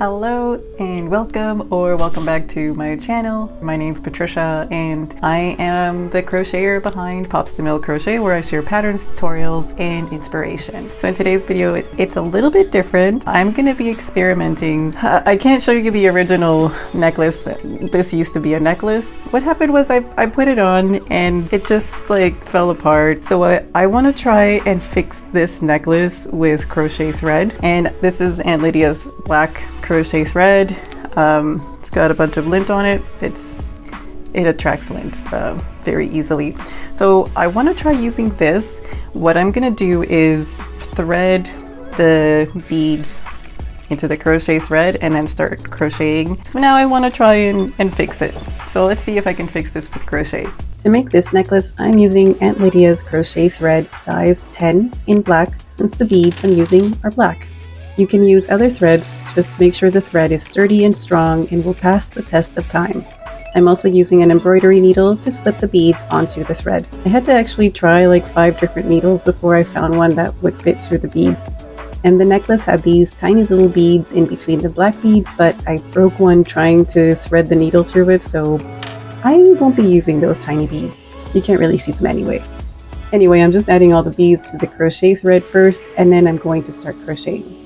Hello and welcome back to my channel. My name's Patricia and I am the crocheter behind Pops to Mill Crochet, where I share patterns, tutorials, and inspiration. So in today's video, it's a little bit different. I'm gonna be experimenting. I can't show you the original necklace. This used to be a necklace. What happened was I put it on and it just like fell apart. So I want to try and fix this necklace with crochet thread. And this is Aunt Lydia's black crochet thread. It's got a bunch of lint on it. It attracts lint very easily. So I want to try using this. What I'm gonna do is thread the beads into the crochet thread and then start crocheting. So now I want to try and fix it. So let's see if I can fix this with crochet. To make this necklace, I'm using Aunt Lydia's crochet thread size 10 in black, since the beads I'm using are black. You can use other threads just to make sure the thread is sturdy and strong and will pass the test of time. I'm also using an embroidery needle to slip the beads onto the thread. I had to actually try like 5 different needles before I found one that would fit through the beads. And the necklace had these tiny little beads in between the black beads, but I broke one trying to thread the needle through it, so I won't be using those tiny beads. You can't really see them anyway. Anyway, I'm just adding all the beads to the crochet thread first, and then I'm going to start crocheting.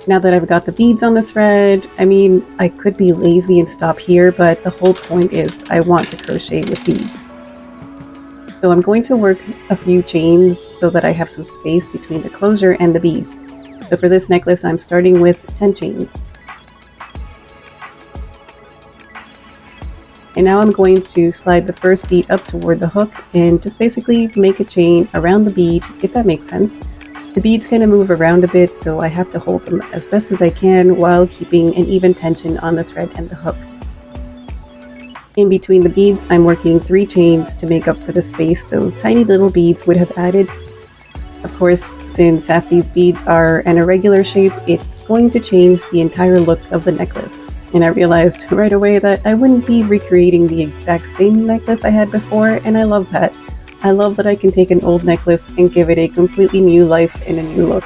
Now that I've got the beads on the thread, I could be lazy and stop here, but the whole point is I want to crochet with beads. So I'm going to work a few chains so that I have some space between the closure and the beads. So for this necklace, I'm starting with 10 chains. And now I'm going to slide the first bead up toward the hook and just basically make a chain around the bead, if that makes sense. The beads kind of move around a bit, so I have to hold them as best as I can while keeping an even tension on the thread and the hook. In between the beads, I'm working 3 chains to make up for the space those tiny little beads would have added. Of course, since half these beads are an irregular shape, it's going to change the entire look of the necklace. And I realized right away that I wouldn't be recreating the exact same necklace I had before, and I love that. I love that I can take an old necklace and give it a completely new life and a new look.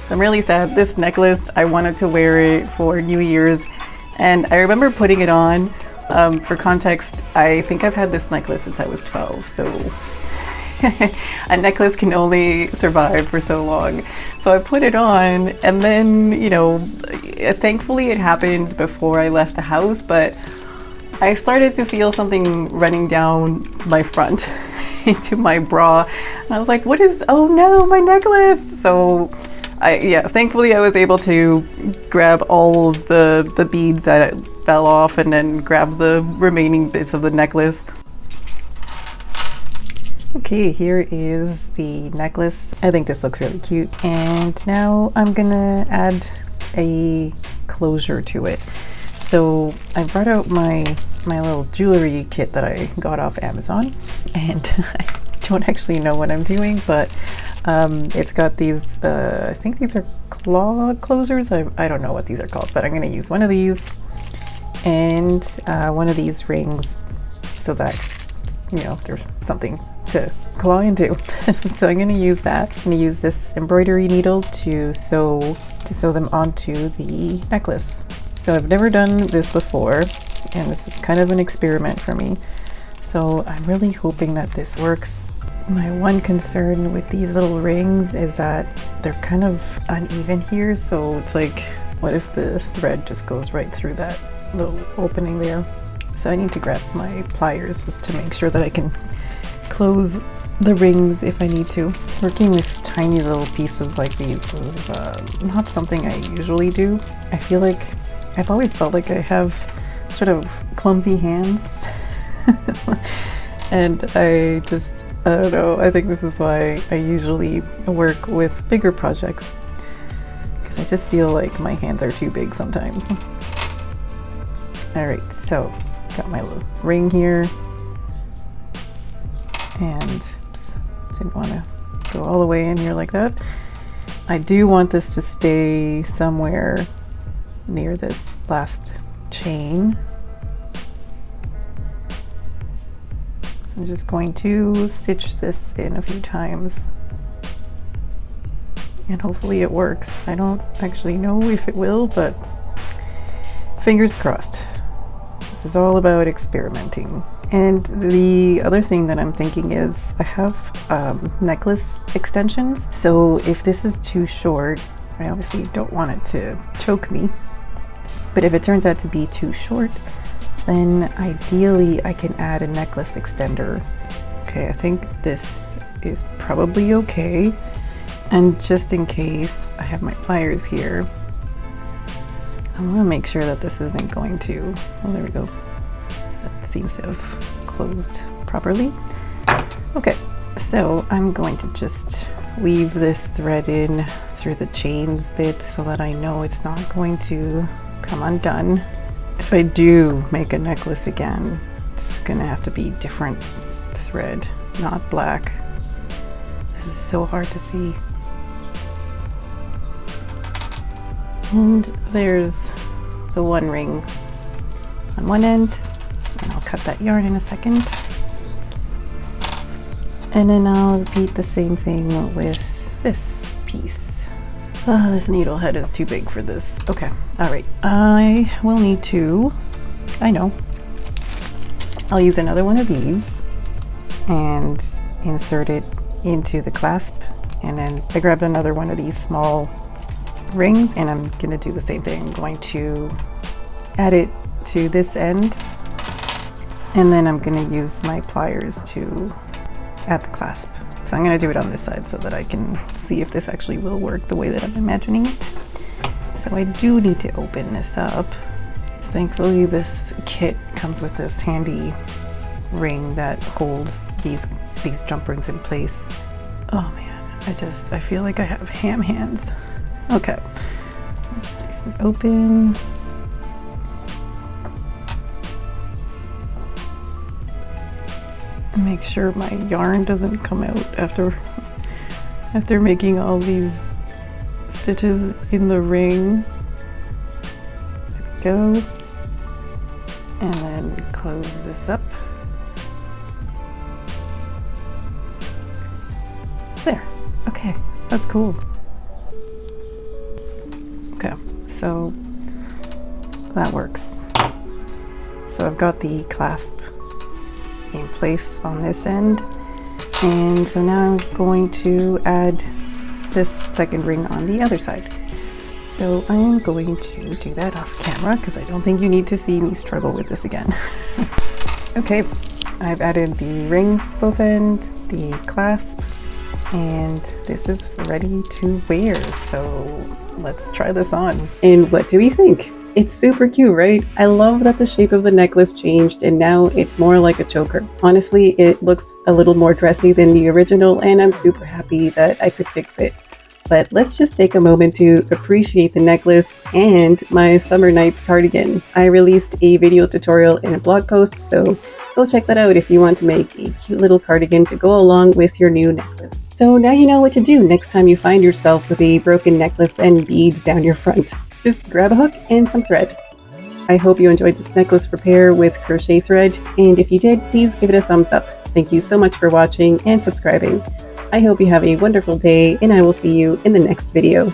I'm really sad. This necklace, I wanted to wear it for New Year's, and I remember putting it on. For context, I think I've had this necklace since I was 12, so a necklace can only survive for so long. So I put it on, and then, thankfully it happened before I left the house, but I started to feel something running down my front into my bra, and I was like, oh no, my necklace! So thankfully I was able to grab all of the beads that fell off and then grab the remaining bits of the necklace. Okay, here is the necklace. I think this looks really cute. And now I'm gonna add a closure to it. So I brought out my little jewelry kit that I got off Amazon, and I don't actually know what I'm doing, but it's got these, I think these are claw closures. I don't know what these are called, but I'm gonna use one of these and one of these rings so that, there's something to claw into. So I'm going to use that. I'm going to use this embroidery needle to sew them onto the necklace. So I've never done this before, and this is kind of an experiment for me. So I'm really hoping that this works. My one concern with these little rings is that they're kind of uneven here, so it's like, what if the thread just goes right through that little opening there? So I need to grab my pliers just to make sure that I can close the rings if I need to. Working with tiny little pieces like these is not something I usually do. I feel like I've always felt like I have sort of clumsy hands. And I don't know, I think this is why I usually work with bigger projects, because I just feel like my hands are too big sometimes. Alright, so got my little ring here, and didn't want to go all the way in here like that. I do want this to stay somewhere near this last chain. So I'm just going to stitch this in a few times and hopefully it works. I don't actually know if it will, but fingers crossed. This is all about experimenting. And the other thing that I'm thinking is I have necklace extensions. So if this is too short, I obviously don't want it to choke me. But if it turns out to be too short, then ideally I can add a necklace extender. Okay, I think this is probably okay. And just in case, I have my pliers here. I want to make sure that this isn't going to, oh, there we go. That seems to have closed properly. Okay, so I'm going to just weave this thread in through the chains bit so that I know it's not going to come undone. If I do make a necklace again, it's gonna have to be different thread, not black. This is so hard to see. And there's the one ring on one end, and I'll cut that yarn in a second. And then I'll repeat the same thing with this piece. Oh, this needle head is too big for this. Okay, all right. I will need to, I know, I'll use another one of these and insert it into the clasp. And then I grabbed another one of these small rings and I'm gonna do the same thing. I'm going to add it to this end and then I'm gonna use my pliers to add the clasp. So I'm gonna do it on this side so that I can see if this actually will work the way that I'm imagining it. So I do need to open this up. Thankfully this kit comes with this handy ring that holds these jump rings in place. Oh man, I feel like I have ham hands. Okay, let's nice and open. Make sure my yarn doesn't come out after making all these stitches in the ring. There we go. And then close this up. There. Okay, that's cool. Okay, so that works. So I've got the clasp in place on this end, and so now I'm going to add this second ring on the other side. So I'm going to do that off camera because I don't think you need to see me struggle with this again. Okay, I've added the rings to both ends, the clasp, and this is ready to wear. So let's try this on. And what do we think? It's super cute, right? I love that the shape of the necklace changed and now it's more like a choker. Honestly, it looks a little more dressy than the original and I'm super happy that I could fix it. But let's just take a moment to appreciate the necklace and my Summer Nights cardigan. I released a video tutorial in a blog post, so go check that out if you want to make a cute little cardigan to go along with your new necklace. So now you know what to do next time you find yourself with a broken necklace and beads down your front. Just grab a hook and some thread. I hope you enjoyed this necklace repair with crochet thread, and if you did, please give it a thumbs up. Thank you so much for watching and subscribing. I hope you have a wonderful day, and I will see you in the next video.